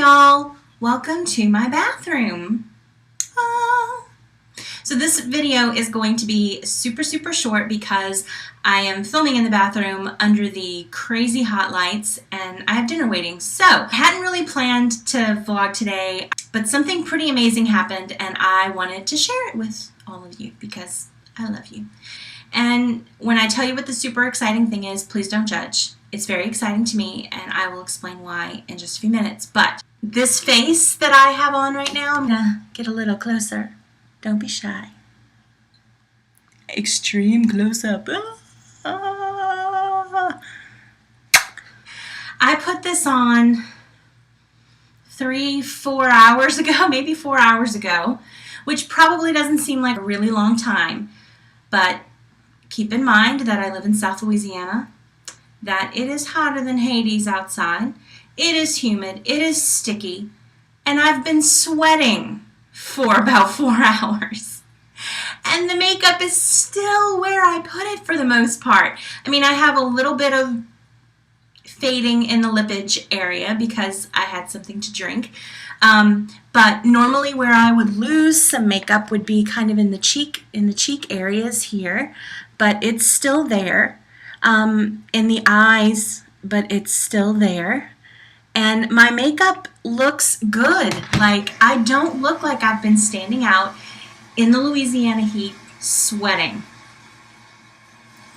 y'all, welcome to my bathroom. So this video is going to be super short because I am filming in the bathroom under the crazy hot lights and I have dinner waiting. So I hadn't really planned to vlog today, but something pretty amazing happened and I wanted to share it with all of you because I love you. And when I tell you what the super exciting thing is, please don't judge. It's very exciting to me and I will explain why in just a few minutes. But this face that I have on right now, I'm gonna get a little closer. Don't be shy. Extreme close-up. I put this on 3-4 hours ago, maybe 4 hours ago, which probably doesn't seem like a really long time, but keep in mind that I live in South Louisiana, that it is hotter than Hades outside, it is humid, it is sticky, and I've been sweating for about 4 hours. And the makeup is still where I put it for the most part. I mean, I have a little bit of fading in the lippage area because I had something to drink. But normally where I would lose some makeup would be kind of in the cheek areas here, but it's still there. In the eyes, but it's still there. And my makeup looks good. Like, I don't look like I've been standing out in the Louisiana heat sweating.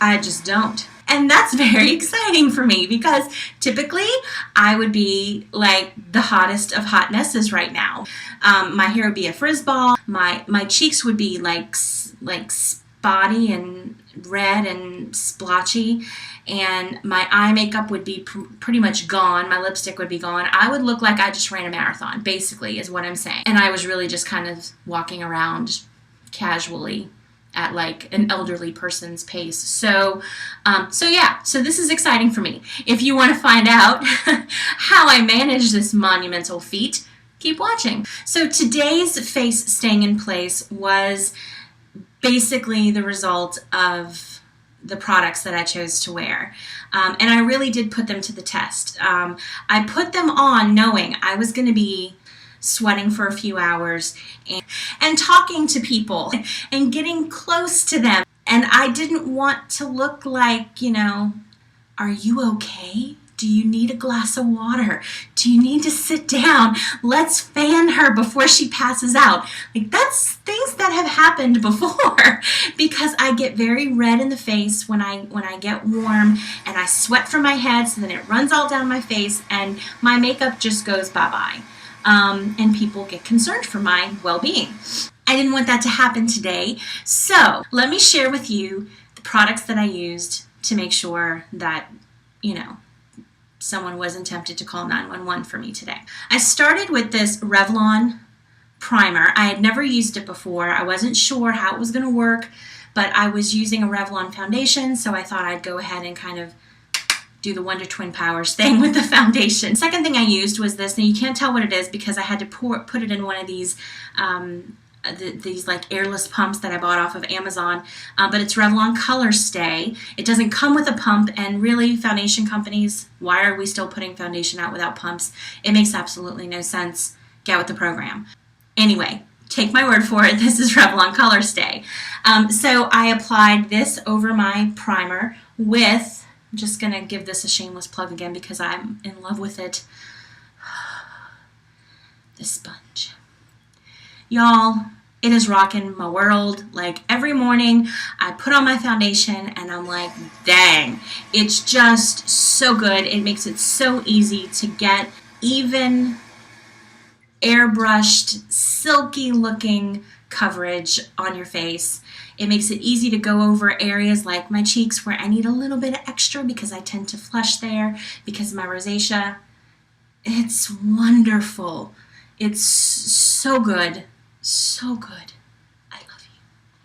I just don't. And that's very exciting for me because typically I would be like the hottest of hotnesses right now. My hair would be a frizz ball. My cheeks would be like spotty and red and splotchy, and my eye makeup would be pretty much gone. My lipstick would be gone. I would look like I just ran a marathon, basically, is what I'm saying. And I was really just kind of walking around casually at like an elderly person's pace. So yeah, so this is exciting for me. If you want to find out how I manage this monumental feat, keep watching. So today's face staying in place was basically the result of the products that I chose to wear. And I really did put them to the test. I put them on knowing I was going to be sweating for a few hours and talking to people and getting close to them. And I didn't want to look like, you know, are you okay? Do you need a glass of water? Do you need to sit down? Let's fan her before she passes out. Like, that's things that have happened before because I get very red in the face when I get warm and I sweat from my head, so then it runs all down my face and my makeup just goes bye-bye. And people get concerned for my well-being. I didn't want that to happen today, so let me share with you the products that I used to make sure that, you know, someone wasn't tempted to call 911 for me today. I started with this Revlon primer. I had never used it before. I wasn't sure how it was going to work, but I was using a Revlon foundation, so I thought I'd go ahead and kind of do the Wonder Twin Powers thing with the foundation. Second thing I used was this. Now you can't tell what it is because I had to put it in one of these these like airless pumps that I bought off of Amazon, but it's Revlon Color Stay. It doesn't come with a pump, and really, foundation companies, why are we still putting foundation out without pumps? It makes absolutely no sense. Get with the program. Anyway, take my word for it. This is Revlon Color Stay. So I applied this over my primer with, I'm just gonna give this a shameless plug again because I'm in love with it, the sponge. Y'all, it is rocking my world. Like, every morning I put on my foundation and I'm like, dang, it's just so good. It makes it so easy to get even airbrushed, silky looking coverage on your face. It makes it easy to go over areas like my cheeks where I need a little bit of extra because I tend to flush there because of my rosacea. It's wonderful. It's so good. So good. I love you.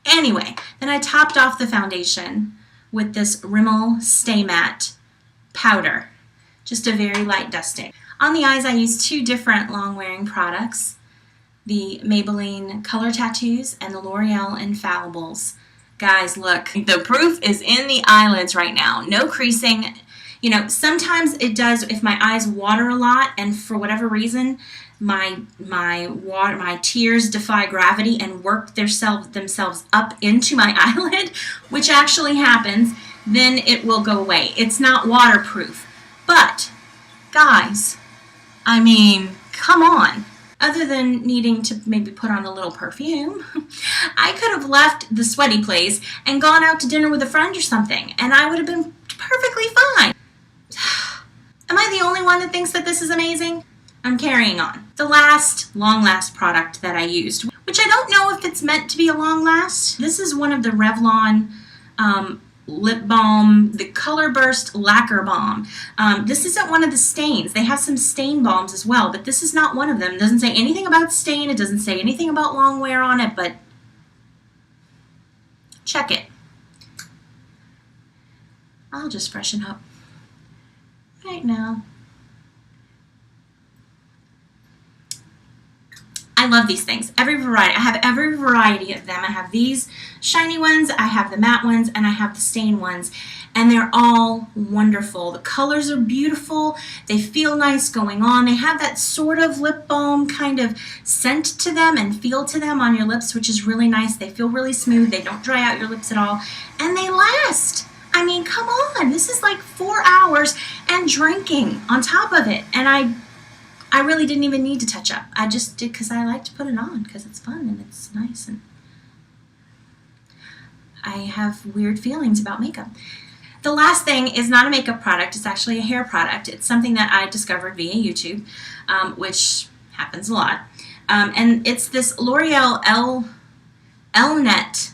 Anyway, then I topped off the foundation with this Rimmel Stay Matte powder. Just a very light dusting. On the eyes, I used two different long-wearing products. The Maybelline Color Tattoos and the L'Oreal Infallibles. Guys, look. The proof is in the eyelids right now. No creasing. You know, sometimes it does if my eyes water a lot and for whatever reason my tears defy gravity and work themselves up into my eyelid, which actually happens, then it will go away. It's not waterproof. But guys, I mean, come on. Other than needing to maybe put on a little perfume, I could have left the sweaty place and gone out to dinner with a friend or something, and I would have been perfectly fine. Am I the only one that thinks that this is amazing? I'm carrying on. The last long last product that I used, which I don't know if it's meant to be a long last. This is one of the Revlon lip balm, the Color Burst Lacquer Balm. This isn't one of the stains. They have some stain balms as well, but this is not one of them. It doesn't say anything about stain. It doesn't say anything about long wear on it, but check it. I'll just freshen up right now. I love these things. Every variety. I have every variety of them. I have these shiny ones, I have the matte ones, and I have the stain ones. And they're all wonderful. The colors are beautiful. They feel nice going on. They have that sort of lip balm kind of scent to them and feel to them on your lips, which is really nice. They feel really smooth. They don't dry out your lips at all. And they last. I mean, come on. This is like 4 hours and drinking on top of it. And I really didn't even need to touch up. I just did because I like to put it on because it's fun and it's nice, and I have weird feelings about makeup. The last thing is not a makeup product. It's actually a hair product. It's something that I discovered via YouTube, which happens a lot. And it's this L'Oreal L-Net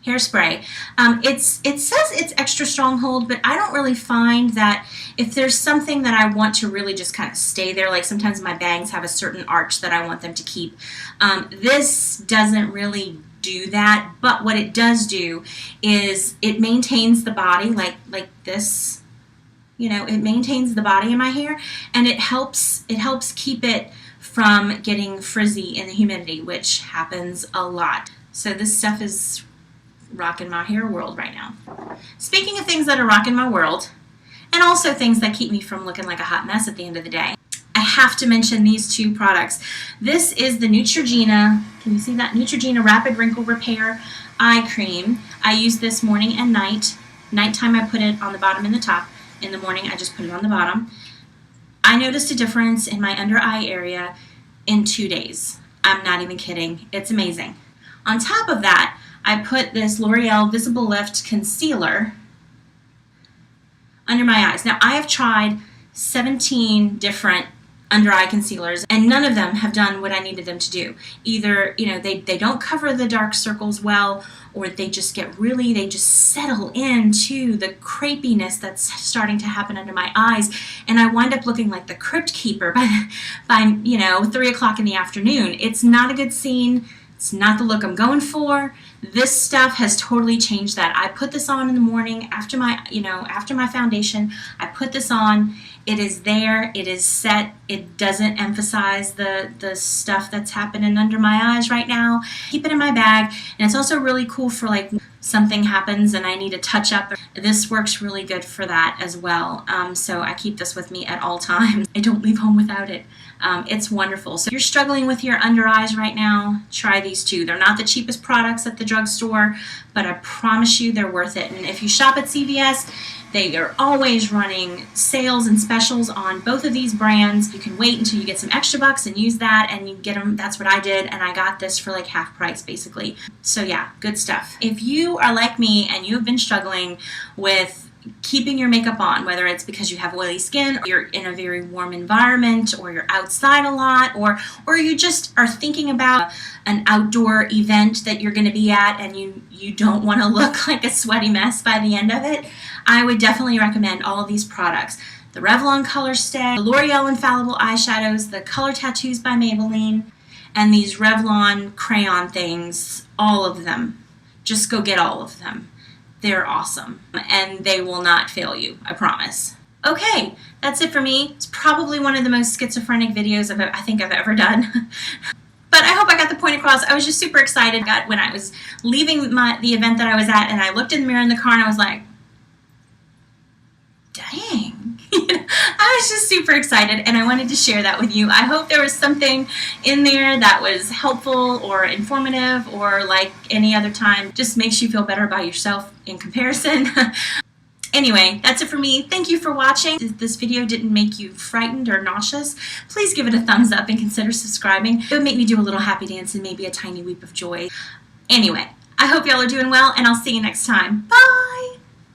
hairspray. It says it's extra stronghold, but I don't really find that if there's something that I want to really just kind of stay there, like sometimes my bangs have a certain arch that I want them to keep. This doesn't really do that, but what it does do is it maintains the body like this. You know, it maintains the body in my hair, and it helps keep it from getting frizzy in the humidity, which happens a lot. So this stuff is rocking my hair world right now. Speaking of things that are rocking my world, and also things that keep me from looking like a hot mess at the end of the day, I have to mention these two products. This is the Neutrogena, can you see that? Neutrogena Rapid Wrinkle Repair Eye Cream. I use this morning and night. Nighttime I put it on the bottom and the top. In the morning I just put it on the bottom. I noticed a difference in my under eye area in 2 days. I'm not even kidding. It's amazing. On top of that, I put this L'Oreal Visible Lift Concealer under my eyes. Now, I have tried 17 different under eye concealers, and none of them have done what I needed them to do. Either, you know, they don't cover the dark circles well, or they just settle into the crepiness that's starting to happen under my eyes, and I wind up looking like the Crypt Keeper by you know, 3 o'clock in the afternoon. It's not a good scene. It's not the look I'm going for. This stuff has totally changed that. I put this on in the morning after my foundation. I put this on. It is there. It is set. It doesn't emphasize the stuff that's happening under my eyes right now. Keep it in my bag. And it's also really cool for like something happens and I need a touch up. This works really good for that as well. So I keep this with me at all times. I don't leave home without it. It's wonderful. So if you're struggling with your under eyes right now, try these two. They're not the cheapest products at the drugstore, but I promise you they're worth it. And if you shop at CVS, they are always running sales and specials on both of these brands. You can wait until you get some extra bucks and use that, and you get them. That's what I did, and I got this for like half price basically. So yeah, good stuff. If you are like me and you've been struggling with keeping your makeup on, whether it's because you have oily skin, or you're in a very warm environment, or you're outside a lot, or you just are thinking about an outdoor event that you're going to be at and you don't want to look like a sweaty mess by the end of it, I would definitely recommend all of these products. The Revlon Color Stay, the L'Oreal Infallible Eyeshadows, the Color Tattoos by Maybelline, and these Revlon crayon things, all of them. Just go get all of them. They're awesome, and they will not fail you, I promise. Okay, that's it for me. It's probably one of the most schizophrenic videos I think I've ever done. But I hope I got the point across. I was just super excited when I was leaving the event that I was at, and I looked in the mirror in the car, and I was like, dang, I was just super excited, and I wanted to share that with you. I hope there was something in there that was helpful or informative, or like any other time, just makes you feel better about yourself in comparison. Anyway, that's it for me. Thank you for watching. If this video didn't make you frightened or nauseous, please give it a thumbs up and consider subscribing. It would make me do a little happy dance and maybe a tiny weep of joy. Anyway, I hope y'all are doing well, and I'll see you next time. Bye!